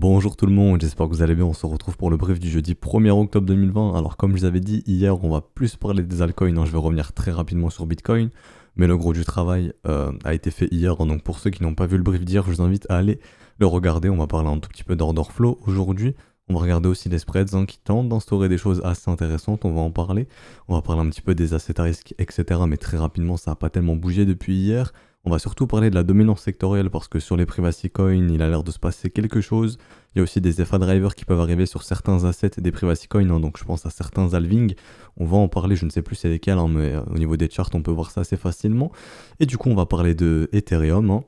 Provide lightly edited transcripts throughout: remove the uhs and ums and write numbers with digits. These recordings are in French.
Bonjour tout le monde, j'espère que vous allez bien. On se retrouve pour le brief du jeudi 1er octobre 2020. Alors comme je vous avais dit hier, on va plus parler des altcoins, hein. Je vais revenir très rapidement sur Bitcoin, mais le gros du travail a été fait hier, hein. Donc pour ceux qui n'ont pas vu le brief d'hier, je vous invite à aller le regarder. On va parler un tout petit peu d'order flow aujourd'hui. On va regarder aussi les spreads, hein, qui tentent d'instaurer des choses assez intéressantes, on va en parler. On va parler un petit peu des assets à risque, etc. Mais très rapidement, ça n'a pas tellement bougé depuis hier. On va surtout parler de la dominance sectorielle parce que sur les privacy coins, il a l'air de se passer quelque chose. Il y a aussi des FA drivers qui peuvent arriver sur certains assets des privacy coins, hein, donc je pense à certains halving. On va en parler, je ne sais plus c'est lesquels, hein, mais au niveau des charts, on peut voir ça assez facilement. Et du coup, on va parler de Ethereum, hein.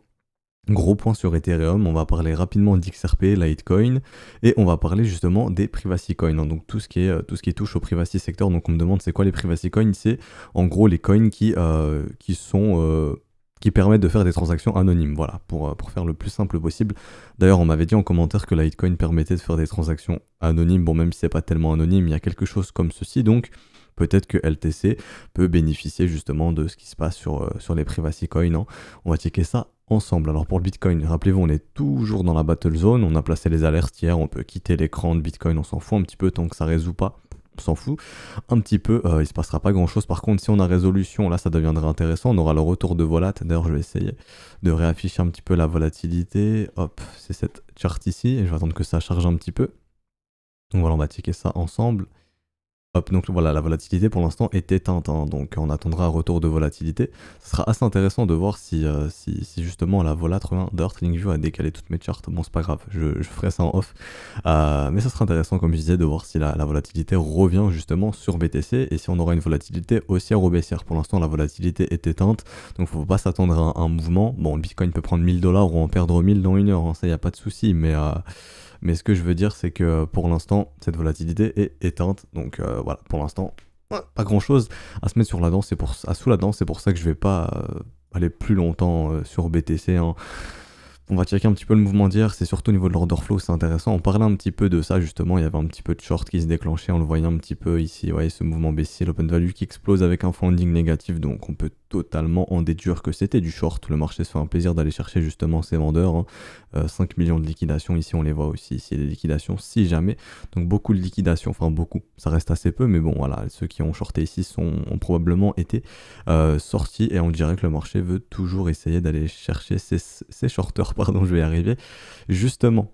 Gros point sur Ethereum, on va parler rapidement d'XRP, Litecoin, et on va parler justement des privacy coins, hein, donc tout ce qui touche au privacy sector. Donc on me demande c'est quoi les privacy coins, c'est en gros les coins qui permettent de faire des transactions anonymes, voilà, pour faire le plus simple possible. D'ailleurs, on m'avait dit en commentaire que Litecoin permettait de faire des transactions anonymes, bon même si c'est pas tellement anonyme, il y a quelque chose comme ceci, donc peut-être que LTC peut bénéficier justement de ce qui se passe sur les privacy coins, hein. On va checker ça ensemble. Alors pour le Bitcoin, rappelez-vous, on est toujours dans la battle zone, on a placé les alertes hier, on peut quitter l'écran de Bitcoin, on s'en fout un petit peu tant que ça résout pas. On s'en fout un petit peu, il se passera pas grand chose. Par contre, si on a résolution, là ça deviendra intéressant. On aura le retour de volat. D'ailleurs, je vais essayer de réafficher un petit peu la volatilité. Hop, c'est cette chart ici et je vais attendre que ça charge un petit peu. Donc voilà, on va checker ça ensemble. Hop, donc voilà, la volatilité pour l'instant est éteinte, hein, donc on attendra un retour de volatilité. Ce sera assez intéressant de voir si justement la volat revient. D'ailleurs, TradingView a décalé toutes mes charts, bon c'est pas grave, je ferai ça en off. Mais ça sera intéressant, comme je disais, de voir si la volatilité revient justement sur BTC et si on aura une volatilité haussière ou baissière. Pour l'instant, la volatilité est éteinte, donc faut pas s'attendre à un mouvement. Bon, le Bitcoin peut prendre 1000$ ou en perdre 1000 dans une heure, hein, ça y a pas de souci, mais ce que je veux dire, c'est que pour l'instant, cette volatilité est éteinte. Donc voilà, pour l'instant, pas grand chose à se mettre sur la dent. Sous la dent, c'est pour ça que je vais pas aller plus longtemps sur BTC, hein. On va checker un petit peu le mouvement d'hier, c'est surtout au niveau de l'order flow, c'est intéressant. On parlait un petit peu de ça justement, il y avait un petit peu de short qui se déclenchait, on le voyait un petit peu ici, vous voyez ce mouvement baissier, l'open value qui explose avec un funding négatif, donc on peut totalement en déduire que c'était du short. Le marché se fait un plaisir d'aller chercher justement ces vendeurs, hein. 5 millions de liquidations, ici on les voit aussi, ici les liquidations si jamais, donc beaucoup de liquidations, enfin beaucoup, ça reste assez peu, mais bon voilà, ceux qui ont shorté ici ont probablement été sortis et on dirait que le marché veut toujours essayer d'aller chercher ces shorters, pardon, je vais y arriver, justement.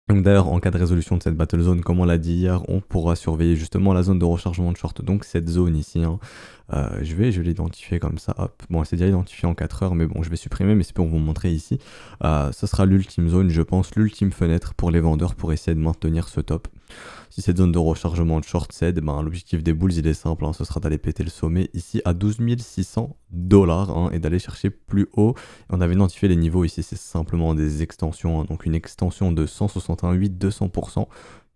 Donc d'ailleurs, en cas de résolution de cette battle zone, comme on l'a dit hier, on pourra surveiller justement la zone de rechargement de short, donc cette zone ici, hein. Je vais l'identifier comme ça, hop. Bon, c'est déjà identifié en 4 heures, mais bon, je vais supprimer, mais c'est pour vous montrer ici. Ce sera l'ultime zone, je pense, l'ultime fenêtre pour les vendeurs pour essayer de maintenir ce top. Si cette zone de rechargement de short cède, ben, l'objectif des bulls il est simple, hein, ce sera d'aller péter le sommet ici à 12 600$, hein, et d'aller chercher plus haut. On avait identifié les niveaux ici, c'est simplement des extensions, hein, donc une extension de 168-200%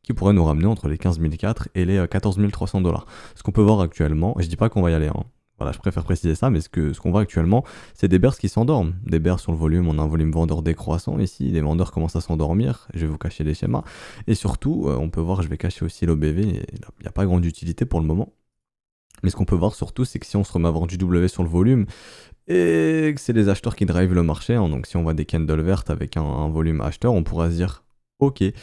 qui pourrait nous ramener entre les 15 400 et les 14 300$. Ce qu'on peut voir actuellement, et je dis pas qu'on va y aller, hein. Voilà, je préfère préciser ça, mais ce qu'on voit actuellement, c'est des bears qui s'endorment. Des bears sur le volume, on a un volume vendeur décroissant ici, les vendeurs commencent à s'endormir, je vais vous cacher les schémas. Et surtout, on peut voir, je vais cacher aussi l'OBV, il n'y a pas grande utilité pour le moment. Mais ce qu'on peut voir surtout, c'est que si on se remet à avoir du W sur le volume, et que c'est les acheteurs qui drivent le marché, hein, donc si on voit des candles vertes avec un volume acheteur, on pourra se dire... Ok, les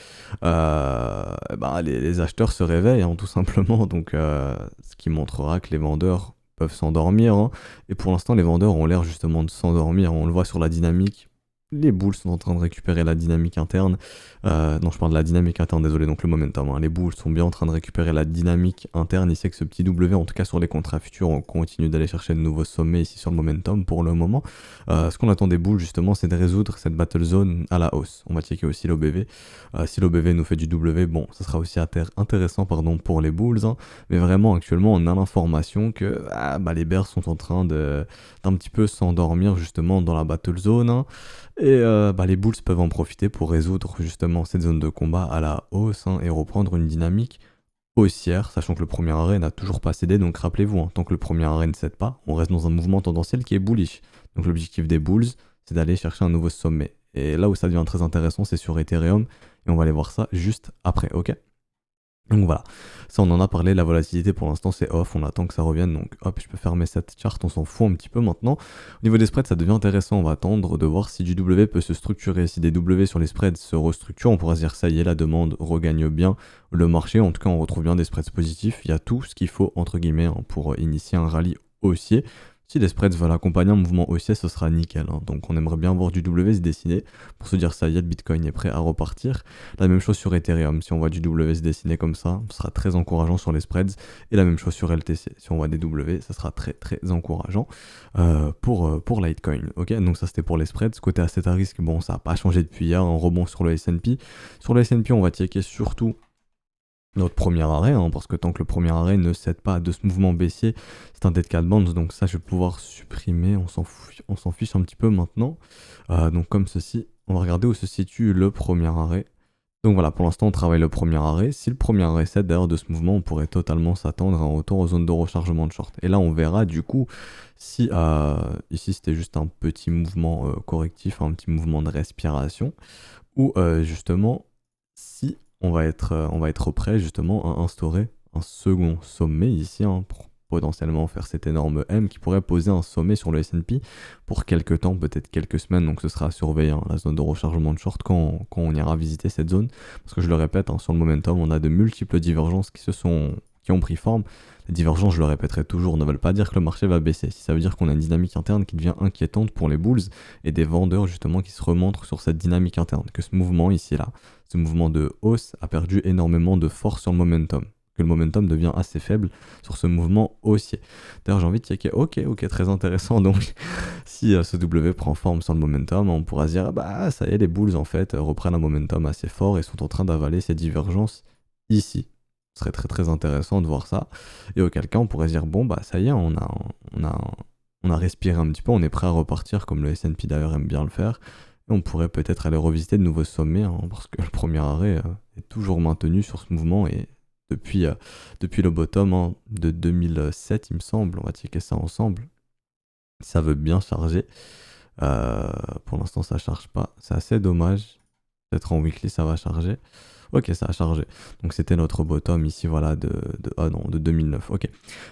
acheteurs se réveillent, hein, tout simplement, donc ce qui montrera que les vendeurs peuvent s'endormir, hein. Et pour l'instant les vendeurs ont l'air justement de s'endormir, on le voit sur la dynamique. Les bulls sont en train de récupérer la dynamique interne. Non, je parle de la dynamique interne, désolé, donc le momentum, hein. Les bulls sont bien en train de récupérer la dynamique interne. Ici, avec ce petit W, en tout cas sur les contrats futurs, on continue d'aller chercher de nouveaux sommets ici sur le momentum pour le moment. Ce qu'on attend des bulls, justement, c'est de résoudre cette battle zone à la hausse. On va checker aussi l'OBV. Si l'OBV nous fait du W, bon, ça sera aussi intéressant pour les bulls, hein. Mais vraiment, actuellement, on a l'information que les bears sont en train d'un petit peu s'endormir justement dans la battle zone, hein. Et les bulls peuvent en profiter pour résoudre justement cette zone de combat à la hausse, hein, et reprendre une dynamique haussière, sachant que le premier arrêt n'a toujours pas cédé, donc rappelez-vous, hein, tant que le premier arrêt ne cède pas, on reste dans un mouvement tendanciel qui est bullish. Donc l'objectif des bulls, c'est d'aller chercher un nouveau sommet. Et là où ça devient très intéressant, c'est sur Ethereum, et on va aller voir ça juste après, ok? Donc voilà, ça on en a parlé, la volatilité pour l'instant c'est off, on attend que ça revienne, donc hop, je peux fermer cette charte, on s'en fout un petit peu maintenant. Au niveau des spreads, ça devient intéressant, on va attendre de voir si du W peut se structurer, si des W sur les spreads se restructurent, on pourra se dire ça y est, la demande regagne bien le marché, en tout cas on retrouve bien des spreads positifs, il y a tout ce qu'il faut entre guillemets hein, pour initier un rallye haussier. Si les spreads veulent accompagner un mouvement haussier, ce sera nickel. Hein. Donc on aimerait bien voir du W se dessiner pour se dire ça y est, le Bitcoin est prêt à repartir. La même chose sur Ethereum, si on voit du W se dessiner comme ça, ce sera très encourageant sur les spreads. Et la même chose sur LTC, si on voit des W, ça sera très très encourageant pour Litecoin. Ok, donc ça c'était pour les spreads. Côté asset à risque, bon ça n'a pas changé depuis hier, un rebond sur le S&P. Sur le S&P, on va checker surtout notre premier arrêt, hein, parce que tant que le premier arrêt ne cède pas de ce mouvement baissier, c'est un dead cat bounce, donc ça je vais pouvoir supprimer, on s'en fiche un petit peu maintenant. Donc comme ceci, on va regarder où se situe le premier arrêt. Donc voilà, pour l'instant on travaille le premier arrêt. Si le premier arrêt cède d'ailleurs de ce mouvement, on pourrait totalement s'attendre à un retour aux zones de rechargement de short. Et là on verra du coup si ici c'était juste un petit mouvement correctif, un petit mouvement de respiration, ou justement si on va être prêt justement à instaurer un second sommet ici hein, pour potentiellement faire cet énorme M qui pourrait poser un sommet sur le S&P pour quelques temps, peut-être quelques semaines, donc ce sera à surveiller hein, la zone de rechargement de short quand on ira visiter cette zone, parce que je le répète, hein, sur le momentum, on a de multiples divergences qui ont pris forme. Les divergences, je le répéterai toujours, ne veulent pas dire que le marché va baisser. Si ça veut dire qu'on a une dynamique interne qui devient inquiétante pour les bulls et des vendeurs justement qui se remontrent sur cette dynamique interne, que ce mouvement ici là, ce mouvement de hausse a perdu énormément de force sur le momentum, que le momentum devient assez faible sur ce mouvement haussier. D'ailleurs j'ai envie de checker, ok, très intéressant, donc si ce W prend forme sur le momentum, on pourra se dire, ah bah ça y est, les bulls en fait reprennent un momentum assez fort et sont en train d'avaler ces divergences ici. Ce serait très très intéressant de voir ça. Et auquel cas on pourrait se dire, bon bah ça y est, on a respiré un petit peu, on est prêt à repartir comme le S&P d'ailleurs aime bien le faire. Et on pourrait peut-être aller revisiter de nouveaux sommets, hein, parce que le premier arrêt est toujours maintenu sur ce mouvement et depuis le bottom hein, de 2007, il me semble, on va checker ça ensemble. Ça veut bien charger. Pour l'instant, ça charge pas. C'est assez dommage. Peut-être en weekly, ça va charger. Ok, ça a chargé. Donc c'était notre bottom ici, voilà, ah non, de 2009. Ok.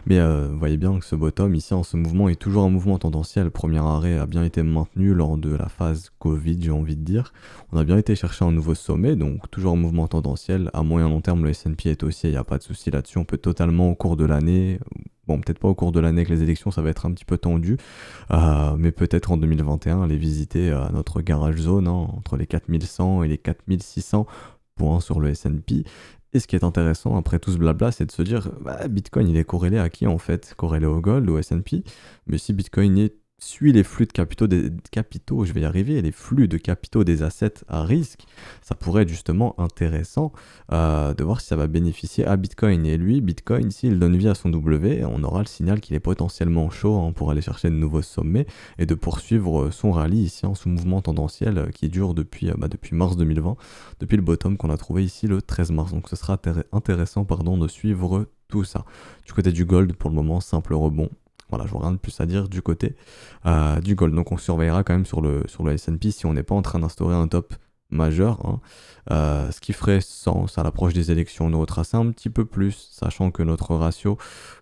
Mais vous voyez bien que ce bottom ici, en ce mouvement, est toujours un mouvement tendanciel. Le premier arrêt a bien été maintenu lors de la phase Covid, j'ai envie de dire. On a bien été chercher un nouveau sommet, donc toujours un mouvement tendanciel. À moyen long terme, le S&P est haussier, il n'y a pas de souci là-dessus. On peut totalement au cours de l'année, bon, peut-être pas au cours de l'année avec les élections, ça va être un petit peu tendu, mais peut-être en 2021, aller visiter notre garage zone hein, entre les 4100 et les 4600 points sur le S&P. Et ce qui est intéressant après tout ce blabla, c'est de se dire, bah, Bitcoin, il est corrélé à qui en fait? Corrélé au gold, au S&P. Mais si Bitcoin suit les flux de capitaux, je vais y arriver, les flux de capitaux des assets à risque, ça pourrait être justement intéressant de voir si ça va bénéficier à Bitcoin. Et lui, Bitcoin, s'il donne vie à son W, on aura le signal qu'il est potentiellement chaud hein, pour aller chercher de nouveaux sommets et de poursuivre son rallye ici en sous mouvement tendanciel qui dure depuis mars 2020, depuis le bottom qu'on a trouvé ici le 13 mars. Donc ce sera intéressant de suivre tout ça. Du côté du gold, pour le moment, simple rebond. Voilà, je vois rien de plus à dire du côté du gold. Donc on surveillera quand même sur le S&P si on n'est pas en train d'instaurer un top majeur. Hein. Ce qui ferait sens à l'approche des élections, de retracer un petit peu plus, sachant que notre ratio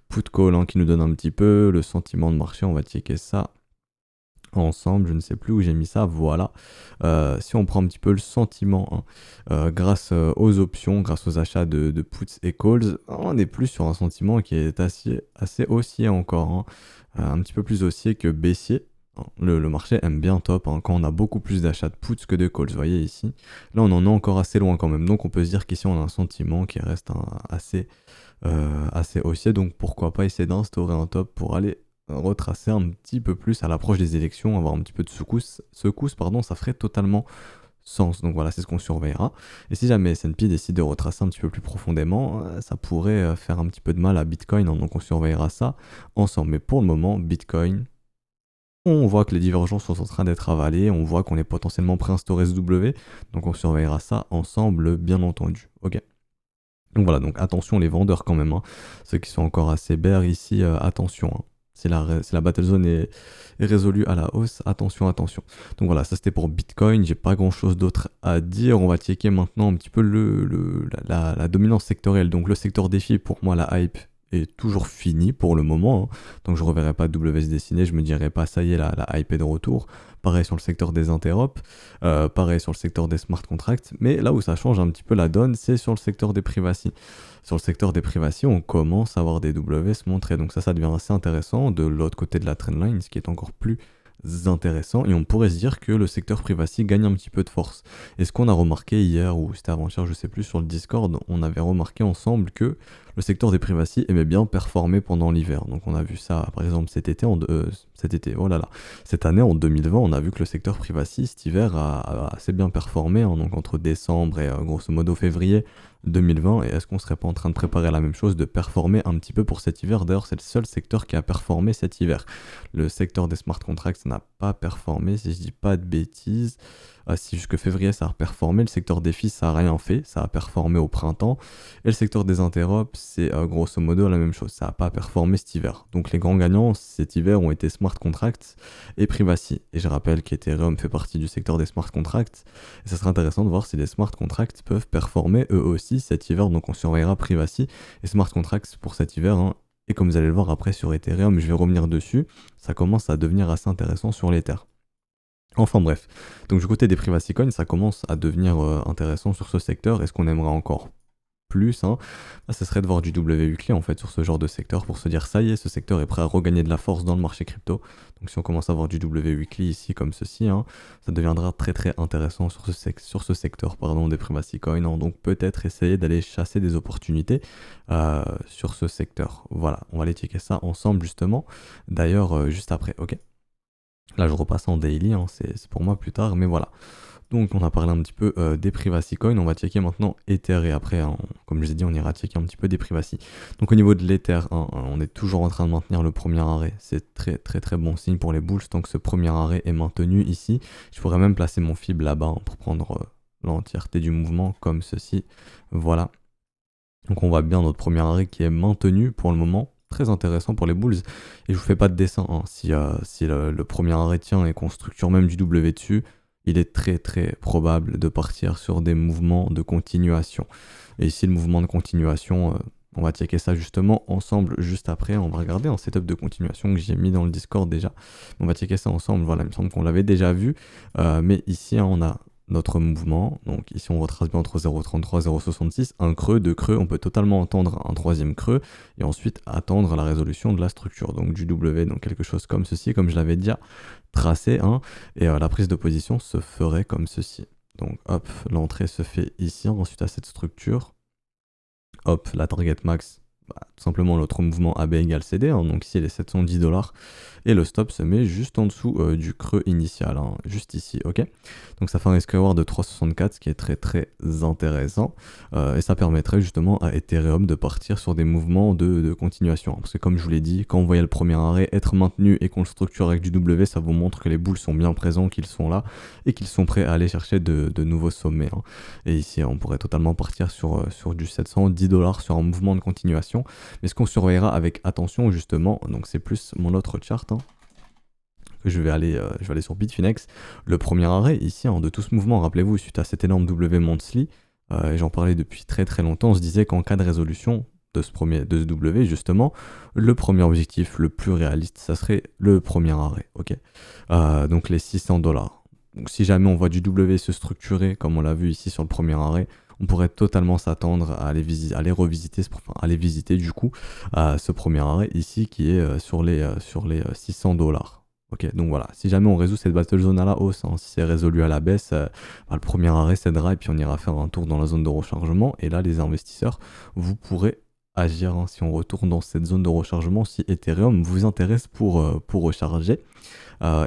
put-call hein, qui nous donne un petit peu le sentiment de marché, on va checker ça ensemble, je ne sais plus où j'ai mis ça, voilà. Si on prend un petit peu le sentiment, hein, grâce aux options, grâce aux achats de puts et calls, on est plus sur un sentiment qui est assez haussier encore, hein. Un petit peu plus haussier que baissier. Hein. Le marché aime bien top hein, quand on a beaucoup plus d'achats de puts que de calls, vous voyez ici. Là on en est encore assez loin quand même, donc on peut se dire qu'ici on a un sentiment qui reste hein, assez haussier, donc pourquoi pas essayer d'instaurer un top pour aller retracer un petit peu plus à l'approche des élections, avoir un petit peu de secousse, ça ferait totalement sens. Donc voilà, c'est ce qu'on surveillera. Et si jamais S&P décide de retracer un petit peu plus profondément, ça pourrait faire un petit peu de mal à Bitcoin, hein, donc on surveillera ça ensemble. Mais pour le moment, Bitcoin, on voit que les divergences sont en train d'être avalées, on voit qu'on est potentiellement prêt à instaurer ce W, donc on surveillera ça ensemble, bien entendu. Ok. Donc voilà, donc attention les vendeurs quand même, hein. Ceux qui sont encore assez bears ici, attention. Hein. Si la battle zone est résolue à la hausse, attention, attention. Donc voilà, ça c'était pour Bitcoin. J'ai pas grand chose d'autre à dire. On va checker maintenant un petit peu la dominance sectorielle. Donc le secteur défi, pour moi, la hype est toujours finie pour le moment, hein. Donc je reverrai pas WS dessiner, je me dirai pas ça y est, la hype est de retour. Pareil sur le secteur des interops, pareil sur le secteur des smart contracts. Mais là où ça change un petit peu la donne, c'est sur le secteur des privacy. Sur le secteur des privacy, on commence à voir des W se montrer. Donc ça devient assez intéressant de l'autre côté de la trendline, ce qui est encore plus intéressant. Et on pourrait se dire que le secteur privacy gagne un petit peu de force. Et ce qu'on a remarqué hier, ou c'était avant-hier, je sais plus, sur le Discord, on avait remarqué ensemble que le secteur des privacy aimait bien performer pendant l'hiver. Donc on a vu ça, par exemple, oh là là, cette année, en 2020, on a vu que le secteur privacy, cet hiver, a assez bien performé, hein. Donc entre décembre et grosso modo février 2020, et est-ce qu'on serait pas en train de préparer la même chose, de performer un petit peu pour cet hiver? D'ailleurs, c'est le seul secteur qui a performé cet hiver. Le secteur des smart contracts n'a pas performé, si je dis pas de bêtises. Si jusque février ça a performé, le secteur défi ça a rien fait, ça a performé au printemps. Et le secteur des interops, c'est grosso modo la même chose, ça a pas performé cet hiver. Donc les grands gagnants cet hiver ont été smart contracts et privacy. Et je rappelle qu'Ethereum fait partie du secteur des smart contracts. Et ça serait intéressant de voir si les smart contracts peuvent performer eux aussi cet hiver. Donc on surveillera privacy et smart contracts pour cet hiver, hein. Et comme vous allez le voir après sur Ethereum, je vais revenir dessus, ça commence à devenir assez intéressant sur l'Ether. Enfin bref, donc du côté des privacy coins, ça commence à devenir intéressant sur ce secteur. Et ce qu'on aimerait encore plus, hein, ce serait de voir du W weekly en fait sur ce genre de secteur pour se dire ça y est, ce secteur est prêt à regagner de la force dans le marché crypto. Donc si on commence à voir du W weekly ici comme ceci, hein, ça deviendra très très intéressant sur ce secteur des privacy coins, hein. Donc peut-être essayer d'aller chasser des opportunités sur ce secteur. Voilà, on va aller checker ça ensemble justement. D'ailleurs juste après, ok. Là, je repasse en daily, hein, c'est pour moi plus tard, mais voilà. Donc, on a parlé un petit peu des privacy coins. On va checker maintenant Ether et après, hein, comme je l'ai dit, on ira checker un petit peu des privacy. Donc, au niveau de l'Ether, hein, on est toujours en train de maintenir le premier arrêt. C'est très très très bon signe pour les bulls tant que ce premier arrêt est maintenu ici. Je pourrais même placer mon fib là-bas, hein, pour prendre l'entièreté du mouvement comme ceci. Voilà. Donc, on voit bien notre premier arrêt qui est maintenu pour le moment. Très intéressant pour les bulls. Et je vous fais pas de dessin, hein. Si le premier arrêt tient et qu'on structure même du W dessus, il est très très probable de partir sur des mouvements de continuation. Et ici le mouvement de continuation, on va checker ça justement ensemble juste après. On va regarder un setup de continuation que j'ai mis dans le Discord déjà. On va checker ça ensemble. Voilà, il me semble qu'on l'avait déjà vu. Mais ici, hein, on a notre mouvement. Donc ici on retrace bien entre 0,33 et 0,66, un creux, deux creux, on peut totalement entendre un troisième creux et ensuite attendre la résolution de la structure. Donc du W, donc quelque chose comme ceci, comme je l'avais déjà tracé, hein, et la prise de position se ferait comme ceci. Donc hop, l'entrée se fait ici, ensuite à cette structure. Hop, la target max, tout simplement l'autre mouvement AB égale CD, hein, donc ici les 710$, et le stop se met juste en dessous du creux initial, hein, juste ici, ok. Donc ça fait un risk reward de 3,64, ce qui est très très intéressant, et ça permettrait justement à Ethereum de partir sur des mouvements de continuation, parce que comme je vous l'ai dit, quand on voyait le premier arrêt être maintenu et qu'on le structure avec du W, ça vous montre que les bulls sont bien présents, qu'ils sont là, et qu'ils sont prêts à aller chercher de nouveaux sommets, hein. Et ici on pourrait totalement partir sur du 710$ sur un mouvement de continuation. Mais ce qu'on surveillera avec attention justement, donc c'est plus mon autre chart, hein, que je vais aller sur Bitfinex. Le premier arrêt ici, hein, de tout ce mouvement, rappelez-vous, suite à cet énorme W monthly, et j'en parlais depuis très très longtemps, on se disait qu'en cas de résolution de ce W justement, le premier objectif le plus réaliste, ça serait le premier arrêt, ok. Donc les 600$. Donc si jamais on voit du W se structurer, comme on l'a vu ici sur le premier arrêt, on pourrait totalement s'attendre à aller visiter du coup ce premier arrêt ici qui est sur les 600$. Ok, donc voilà, si jamais on résout cette battle zone à la hausse, hein, si c'est résolu à la baisse, le premier arrêt cédera et puis on ira faire un tour dans la zone de rechargement. Et là, les investisseurs, vous pourrez agir, hein, si on retourne dans cette zone de rechargement, si Ethereum vous intéresse pour recharger.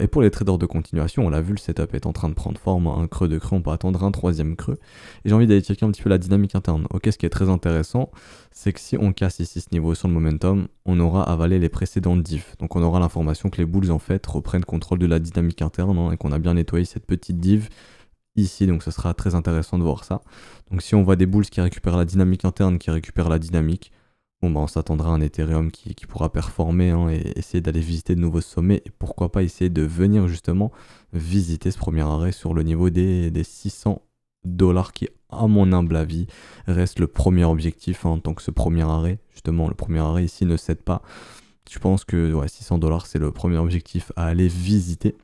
Et pour les traders de continuation, on l'a vu, le setup est en train de prendre forme, un creux de creux, on peut attendre un troisième creux. Et j'ai envie d'aller checker un petit peu la dynamique interne. Ok, ce qui est très intéressant, c'est que si on casse ici ce niveau sur le momentum, on aura avalé les précédentes diffs. Donc on aura l'information que les bulls en fait reprennent contrôle de la dynamique interne, hein, et qu'on a bien nettoyé cette petite div ici, donc ce sera très intéressant de voir ça. Donc si on voit des bulls qui récupèrent la dynamique interne, qui récupèrent la dynamique, bon bah on s'attendra à un Ethereum qui pourra performer hein, et essayer d'aller visiter de nouveaux sommets et pourquoi pas essayer de venir justement visiter ce premier arrêt sur le niveau des 600 $ qui à mon humble avis reste le premier objectif hein, en tant que ce premier arrêt. Justement le premier arrêt ici ne cède pas. Je pense que ouais, 600 $ c'est le premier objectif à aller visiter.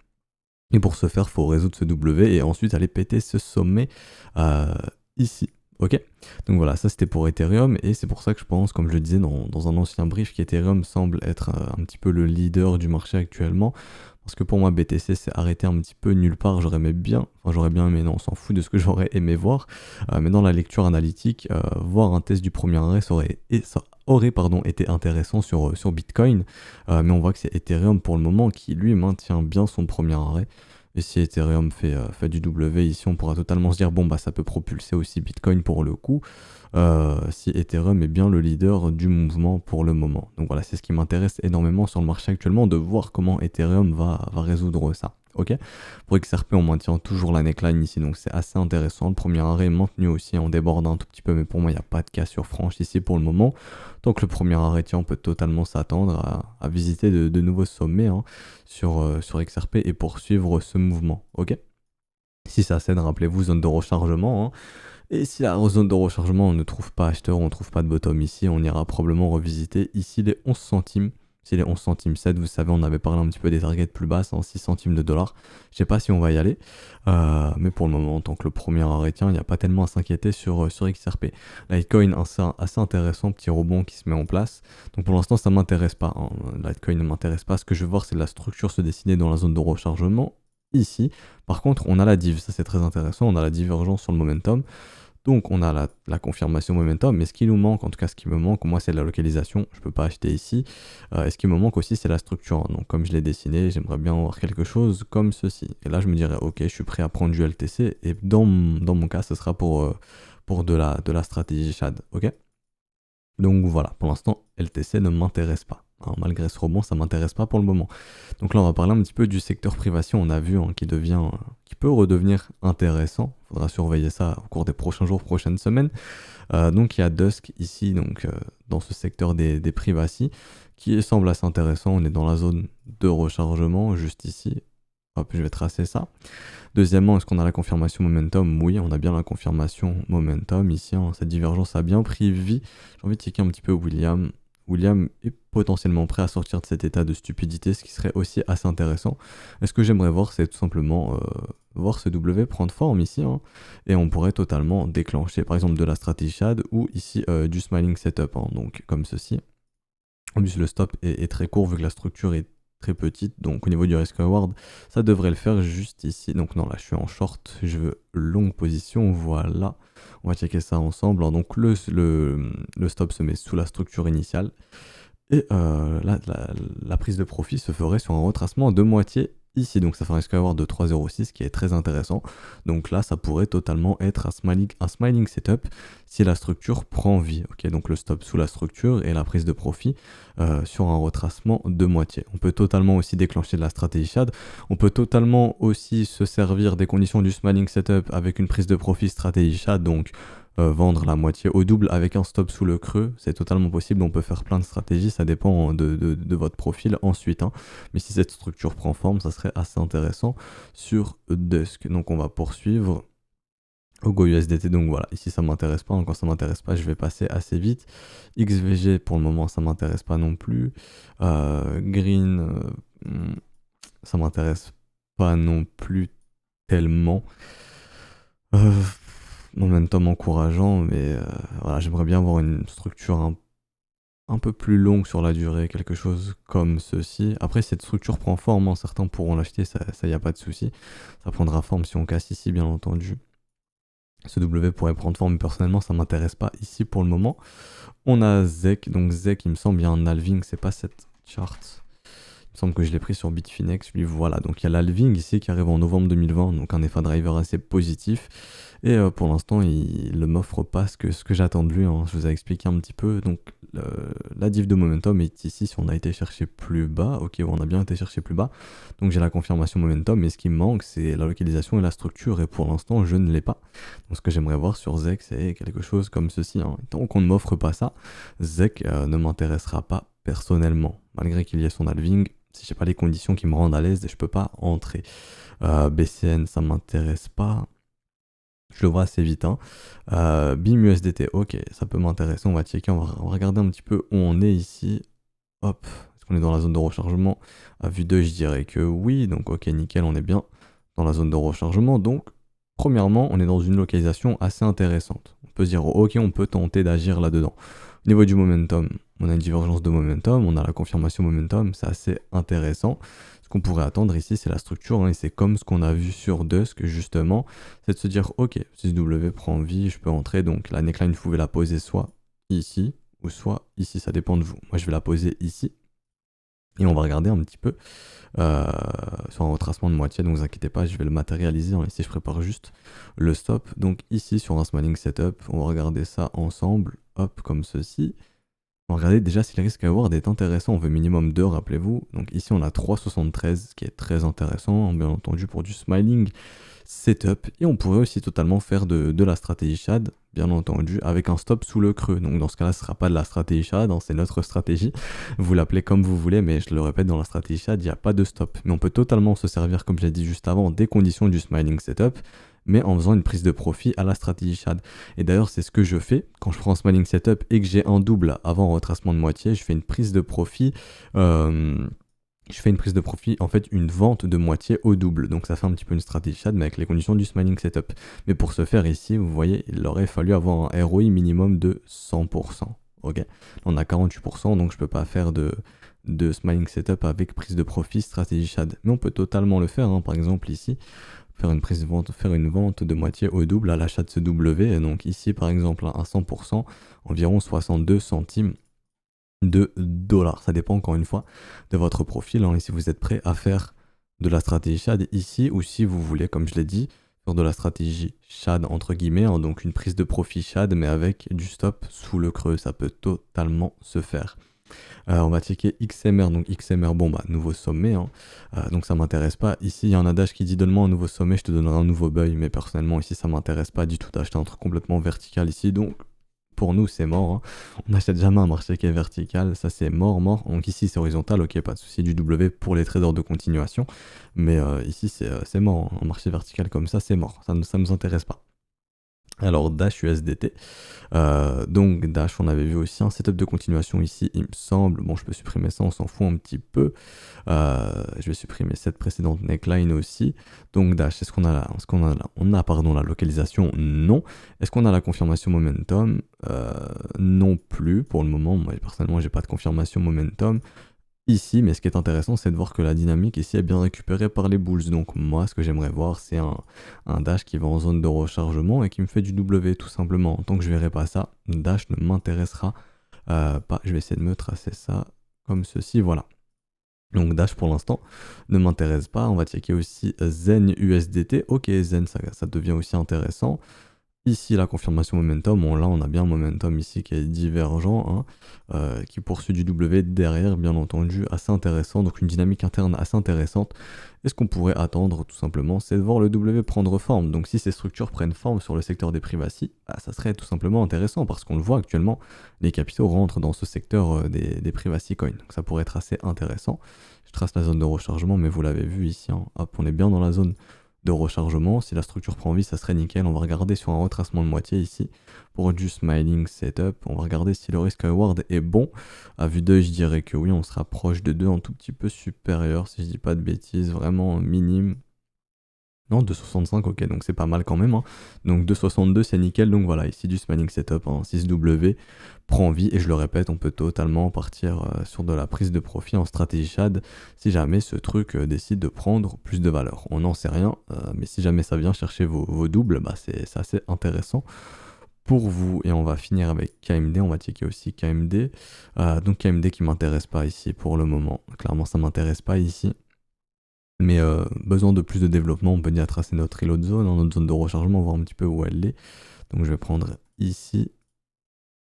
Et pour ce faire, il faut résoudre ce W et ensuite aller péter ce sommet ici. Ok. Donc voilà, ça c'était pour Ethereum et c'est pour ça que je pense, comme je le disais dans un ancien brief, qu'Ethereum semble être un petit peu le leader du marché actuellement. Parce que pour moi, BTC s'est arrêté un petit peu nulle part. J'aurais bien aimé, non, on s'en fout de ce que j'aurais aimé voir. Mais dans la lecture analytique, voir un test du premier arrêt, ça aurait été intéressant sur Bitcoin. Mais on voit que c'est Ethereum pour le moment qui lui maintient bien son premier arrêt. Et si Ethereum fait du W ici, on pourra totalement se dire, bon, bah ça peut propulser aussi Bitcoin pour le coup. Si Ethereum est bien le leader du mouvement pour le moment. Donc voilà, c'est ce qui m'intéresse énormément sur le marché actuellement, de voir comment Ethereum va résoudre ça. Ok. Pour XRP, on maintient toujours la neckline ici, donc c'est assez intéressant. Le premier arrêt est maintenu aussi, on déborde un tout petit peu, mais pour moi, il n'y a pas de cas sur franche ici pour le moment. Tant que le premier arrêt tient, on peut totalement s'attendre à visiter de nouveaux sommets hein, sur XRP et poursuivre ce mouvement. Ok. Si ça cède, rappelez-vous, zone de rechargement. Hein. Et si la zone de rechargement, on ne trouve pas acheteur, on ne trouve pas de bottom ici, on ira probablement revisiter ici les 11 centimes. Si les 11 centimes 7, vous savez, on avait parlé un petit peu des targets plus basses, hein, 6 centimes de dollars. Je sais pas si on va y aller, mais pour le moment, tant que le premier arrêt tient, il n'y a pas tellement à s'inquiéter sur XRP. Litecoin, assez intéressant, petit rebond qui se met en place. Donc pour l'instant, ça ne m'intéresse pas. Hein. Litecoin ne m'intéresse pas. Ce que je veux voir, c'est la structure se dessiner dans la zone de rechargement. Ici, par contre, on a la div, ça c'est très intéressant, on a la divergence sur le momentum. Donc on a la confirmation momentum, mais ce qui nous manque, en tout cas ce qui me manque, moi c'est la localisation, je ne peux pas acheter ici. Et ce qui me manque aussi c'est la structure, donc comme je l'ai dessiné, j'aimerais bien avoir quelque chose comme ceci. Et là je me dirais ok, je suis prêt à prendre du LTC, et dans mon cas ce sera pour de la stratégie SHAD, ok. Donc voilà, pour l'instant LTC ne m'intéresse pas. Hein, malgré ce rebond, ça m'intéresse pas pour le moment. Donc là, on va parler un petit peu du secteur privation. On a vu hein, qui peut redevenir intéressant. Il faudra surveiller ça au cours des prochains jours, prochaines semaines. Donc il y a Dusk ici, donc dans ce secteur des privacy, qui semble assez intéressant. On est dans la zone de rechargement, juste ici. Hop, je vais tracer ça. Deuxièmement, est-ce qu'on a la confirmation momentum? Oui, on a bien la confirmation momentum ici. Hein, cette divergence a bien pris vie. J'ai envie de checker un petit peu William. William est potentiellement prêt à sortir de cet état de stupidité, ce qui serait aussi assez intéressant. Et ce que j'aimerais voir, c'est tout simplement voir ce W prendre forme ici, hein, et on pourrait totalement déclencher par exemple de la stratégie SHAD ou ici du smiling setup, hein, donc comme ceci. En plus le stop est très court vu que la structure est très petite, donc au niveau du risk reward, ça devrait le faire juste ici. Donc non, là je suis en short, je veux longue position, voilà. On va checker ça ensemble. Alors, donc le stop se met sous la structure initiale. Et la prise de profit se ferait sur un retracement de moitié ici. Donc ça fait un risk reward de 3,06 qui est très intéressant. Donc là, ça pourrait totalement être un smiling setup si la structure prend vie. Ok, donc le stop sous la structure et la prise de profit sur un retracement de moitié. On peut totalement aussi déclencher de la stratégie SHAD. On peut totalement aussi se servir des conditions du smiling setup avec une prise de profit stratégie SHAD. Donc vendre la moitié au double avec un stop sous le creux, c'est totalement possible, on peut faire plein de stratégies, ça dépend de votre profil ensuite, hein. Mais si cette structure prend forme, ça serait assez intéressant sur Dusk. Donc on va poursuivre au GoUSDT, donc voilà, ici ça m'intéresse pas, hein. Quand ça m'intéresse pas, je vais passer assez vite. XVG pour le moment ça m'intéresse pas non plus. Green, ça m'intéresse pas non plus tellement. Momentum encourageant, mais voilà, j'aimerais bien avoir une structure un peu plus longue sur la durée, quelque chose comme ceci. Après, cette structure prend forme, hein, certains pourront l'acheter, ça y a pas de souci. Ça prendra forme si on casse ici, bien entendu. Ce W pourrait prendre forme, mais personnellement, ça m'intéresse pas ici pour le moment. On a ZEC, donc ZEC, il me semble, il y a un halving, c'est pas cette chart. Il me semble que je l'ai pris sur Bitfinex, lui voilà. Donc il y a l'halving ici qui arrive en novembre 2020, donc un FA driver assez positif. Et pour l'instant, il ne m'offre pas ce que j'attends de lui, hein. Je vous ai expliqué un petit peu. Donc le- la div de momentum est ici si on a été chercher plus bas. Ok, on a bien été chercher plus bas. Donc j'ai la confirmation momentum, mais ce qui me manque, c'est la localisation et la structure. Et pour l'instant, je ne l'ai pas. Donc ce que j'aimerais voir sur ZEC, c'est quelque chose comme ceci, hein. Tant qu'on ne m'offre pas ça, ZEC ne m'intéressera pas personnellement. Malgré qu'il y ait son halving, si j'ai pas les conditions qui me rendent à l'aise, je peux pas entrer. BCN, ça m'intéresse pas. Je le vois assez vite, hein. BIM USDT, ok, ça peut m'intéresser. On va checker, on va regarder un petit peu où on est ici. Hop, est-ce qu'on est dans la zone de rechargement? À vue d'œil, je dirais que oui. Donc, ok, nickel, on est bien dans la zone de rechargement. Donc, premièrement, on est dans une localisation assez intéressante. On peut se dire, ok, on peut tenter d'agir là-dedans. Au niveau du momentum, on a une divergence de momentum, on a la confirmation momentum, c'est assez intéressant. Ce qu'on pourrait attendre ici, c'est la structure, hein, et c'est comme ce qu'on a vu sur Dusk, justement, c'est de se dire, ok, 6W prend vie, je peux entrer, donc la neckline, vous pouvez la poser soit ici, ou soit ici, ça dépend de vous. Moi, je vais la poser ici, et on va regarder un petit peu euh, sur un retracement de moitié, donc ne vous inquiétez pas, je vais le matérialiser, hein. Ici je prépare juste le stop, donc ici sur un smiling setup, on va regarder ça ensemble, hop, comme ceci. On va regarder déjà si le risque à avoir est intéressant, on veut minimum 2, rappelez-vous, donc ici on a 3,73, ce qui est très intéressant, bien entendu pour du smiling setup, et on pourrait aussi totalement faire de la stratégie Shad, bien entendu, avec un stop sous le creux. Donc dans ce cas-là, ce ne sera pas de la stratégie Shad, hein, c'est notre stratégie. Vous l'appelez comme vous voulez, mais je le répète, dans la stratégie Shad, il n'y a pas de stop. Mais on peut totalement se servir, comme j'ai dit juste avant, des conditions du smiling setup, mais en faisant une prise de profit à la stratégie Shad. Et d'ailleurs, c'est ce que je fais quand je prends un smiling setup et que j'ai un double avant retracement de moitié, je fais une prise de profit. En fait, une vente de moitié au double. Donc ça fait un petit peu une stratégie Shad, mais avec les conditions du smiling setup. Mais pour ce faire ici, vous voyez, il aurait fallu avoir un ROI minimum de 100%. Ok, on a 48%, donc je peux pas faire de smiling setup avec prise de profit stratégie Shad. Mais on peut totalement le faire, hein. Par exemple ici, faire une prise de vente, faire une vente de moitié au double à l'achat de ce W. Et donc ici, par exemple, à 100%, environ 62 centimes de dollars. Ça dépend encore une fois de votre profil, hein, et si vous êtes prêt à faire de la stratégie Shad ici, ou si vous voulez, comme je l'ai dit, faire de la stratégie Shad entre guillemets, hein, donc une prise de profit Shad mais avec du stop sous le creux, ça peut totalement se faire. On va checker XMR, donc XMR, bon bah nouveau sommet, hein. Donc ça m'intéresse pas. Ici il y a un adage qui dit donne-moi un nouveau sommet, je te donnerai un nouveau buy, mais personnellement ici ça m'intéresse pas du tout d'acheter un truc complètement vertical ici, donc pour nous c'est mort, hein. On n'achète jamais un marché qui est vertical, ça c'est mort, mort. Donc ici c'est horizontal, ok, pas de souci, du W pour les traders de continuation, mais ici c'est mort, hein. Un marché vertical comme ça c'est mort, ça nous intéresse pas. Alors Dash USDT, donc Dash, on avait vu aussi un setup de continuation ici, il me semble. Bon, je peux supprimer ça, on s'en fout un petit peu. Je vais supprimer cette précédente neckline aussi. Donc Dash, est-ce qu'on a là? Est-ce qu'on a là? On a, pardon, la localisation? Non. Est-ce qu'on a la confirmation momentum? Non plus pour le moment. Moi personnellement, j'ai pas de confirmation momentum ici, mais ce qui est intéressant, c'est de voir que la dynamique ici est bien récupérée par les bulls. Donc moi, ce que j'aimerais voir, c'est un dash qui va en zone de rechargement et qui me fait du W tout simplement. Tant que je verrai pas ça, dash ne m'intéressera pas. Je vais essayer de me tracer ça comme ceci, voilà. Donc Dash pour l'instant ne m'intéresse pas. On va checker aussi Zen USDT. Ok, Zen, ça devient aussi intéressant. Ici, la confirmation momentum, bon, là on a bien un momentum ici qui est divergent, hein, qui poursuit du W derrière, bien entendu, assez intéressant, donc une dynamique interne assez intéressante. Et ce qu'on pourrait attendre tout simplement, c'est de voir le W prendre forme. Donc si ces structures prennent forme sur le secteur des privacy, bah, ça serait tout simplement intéressant, parce qu'on le voit actuellement, les capitaux rentrent dans ce secteur des privacy coins, donc ça pourrait être assez intéressant. Je trace la zone de rechargement, mais vous l'avez vu ici, hein, hop, on est bien dans la zone de rechargement. Si la structure prend vie, ça serait nickel. On va regarder sur un retracement de moitié ici pour du smiling setup. On va regarder si le risk reward est bon. À vue d'œil, je dirais que oui, on se rapproche de 2, un tout petit peu supérieur, si je dis pas de bêtises, vraiment minime. Non, 2,65, ok, donc c'est pas mal quand même, hein. Donc 2,62 c'est nickel, donc voilà, ici du spanning setup en 6W prend vie, et je le répète, on peut totalement partir sur de la prise de profit en stratégie Shad si jamais ce truc décide de prendre plus de valeur. On n'en sait rien, mais si jamais ça vient chercher vos doubles, bah c'est assez intéressant pour vous. Et on va finir avec KMD, on va checker aussi KMD. Donc KMD qui m'intéresse pas ici pour le moment. Clairement, ça m'intéresse pas ici. Mais besoin de plus de développement, on peut dire tracer notre reload zone, notre zone de rechargement, voir un petit peu où elle est. Donc je vais prendre ici,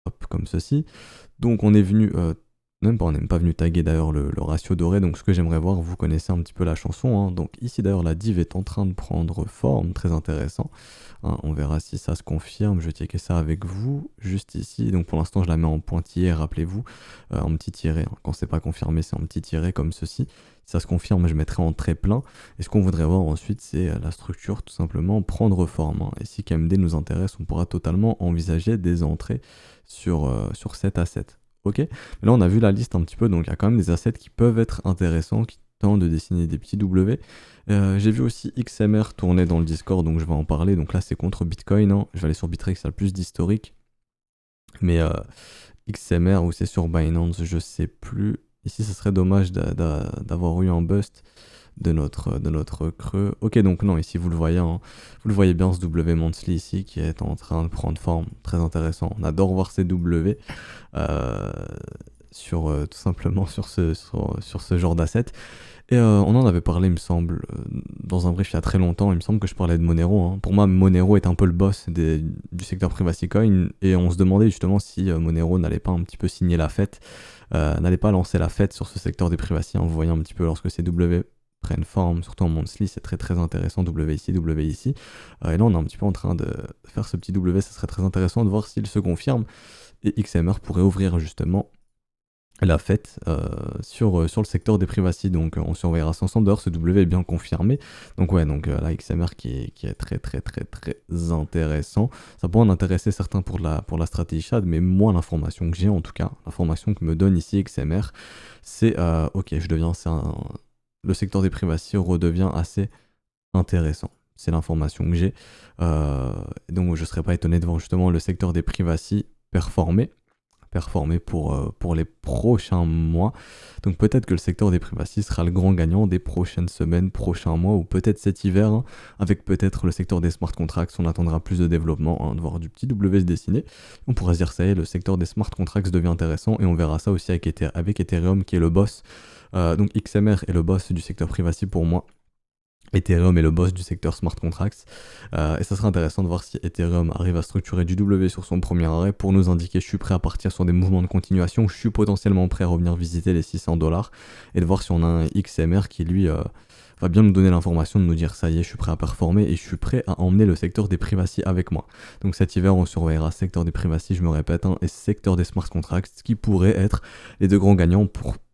hop, comme ceci. Donc on est venu, même pas, on n'est pas venu taguer d'ailleurs le ratio doré, donc ce que j'aimerais voir, vous connaissez un petit peu la chanson, hein. Donc ici d'ailleurs la div est en train de prendre forme, très intéressant, hein. On verra si ça se confirme, je vais checker ça avec vous, juste ici, donc pour l'instant je la mets en pointillé, rappelez-vous, en petit tiré, hein. Quand c'est pas confirmé c'est en petit tiré comme ceci, si ça se confirme je mettrai en très plein, et ce qu'on voudrait voir ensuite c'est la structure tout simplement prendre forme, hein. Et si KMD nous intéresse, on pourra totalement envisager des entrées sur cet asset. Ok, mais là on a vu la liste un petit peu, donc il y a quand même des assets qui peuvent être intéressants, qui tentent de dessiner des petits W. J'ai vu aussi XMR tourner dans le Discord, donc je vais en parler. Donc là c'est contre Bitcoin, hein. Je vais aller sur Bittrex, ça a le plus d'historique. Mais XMR ou c'est sur Binance, je sais plus. Ici ce serait dommage d'avoir eu un bust de notre creux. Ok, donc non, ici vous le voyez, hein, vous le voyez bien ce W monthly ici qui est en train de prendre forme, très intéressant. On adore voir ces W tout simplement sur ce genre d'asset. Et on en avait parlé, il me semble, dans un brief il y a très longtemps, il me semble que je parlais de Monero, hein. Pour moi, Monero est un peu le boss du secteur Privacy Coin, et on se demandait justement si Monero n'allait pas un petit peu signer la fête, n'allait pas lancer la fête sur ce secteur des privacy, hein. Vous voyez un petit peu lorsque ces W prennent forme, surtout en monthly, c'est très très intéressant, W ici, W ici. Et là on est un petit peu en train de faire ce petit W, ça serait très intéressant de voir s'il se confirme, et XMR pourrait ouvrir justement la fête sur le secteur des privacy, donc on surveillera ça ensemble. D'ailleurs ce W est bien confirmé, donc ouais, donc là XMR qui est très très très très intéressant. Ça pourrait en intéresser certains pour la stratégie SHAD, mais moi l'information que j'ai, en tout cas l'information que me donne ici XMR, c'est ok, le secteur des privacy redevient assez intéressant. C'est l'information que j'ai, donc je serais pas étonné de voir justement le secteur des privacy performer pour les prochains mois. Donc peut-être que le secteur des privacy sera le grand gagnant des prochaines semaines, prochains mois, ou peut-être cet hiver, hein, avec peut-être le secteur des smart contracts. On attendra plus de développement, hein, de voir du petit W se dessiner. On pourra se dire ça y est, le secteur des smart contracts devient intéressant, et on verra ça aussi avec Ethereum qui est le boss. Donc XMR est le boss du secteur privacy pour moi. Ethereum est le boss du secteur smart contracts, et ça sera intéressant de voir si Ethereum arrive à structurer du W sur son premier arrêt pour nous indiquer je suis prêt à partir sur des mouvements de continuation, je suis potentiellement prêt à revenir visiter les $600, et de voir si on a un XMR qui lui va bien nous donner l'information de nous dire ça y est, je suis prêt à performer et je suis prêt à emmener le secteur des privacy avec moi. Donc cet hiver on surveillera secteur des privacy, je me répète, hein, et secteur des smart contracts qui pourraient être les deux grands gagnants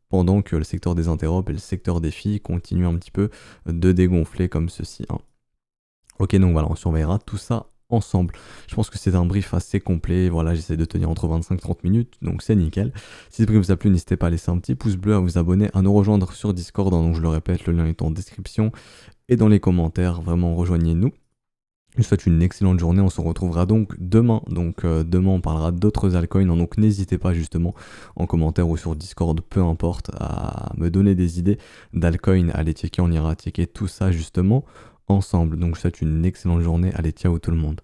pendant que le secteur des interops et le secteur des filles continuent un petit peu de dégonfler comme ceci, hein. Ok, donc voilà, on surveillera tout ça ensemble. Je pense que c'est un brief assez complet. Voilà, j'essaie de tenir entre 25 et 30 minutes, donc c'est nickel. Si ce brief vous a plu, n'hésitez pas à laisser un petit pouce bleu, à vous abonner, à nous rejoindre sur Discord, hein, donc je le répète, le lien est en description et dans les commentaires. Vraiment, rejoignez-nous. Je vous souhaite une excellente journée, on se retrouvera donc demain. Donc demain on parlera d'autres altcoins, hein, donc n'hésitez pas justement en commentaire ou sur Discord, peu importe, à me donner des idées d'altcoins, allez checker, on ira checker tout ça justement ensemble. Donc je vous souhaite une excellente journée, allez ciao tout le monde.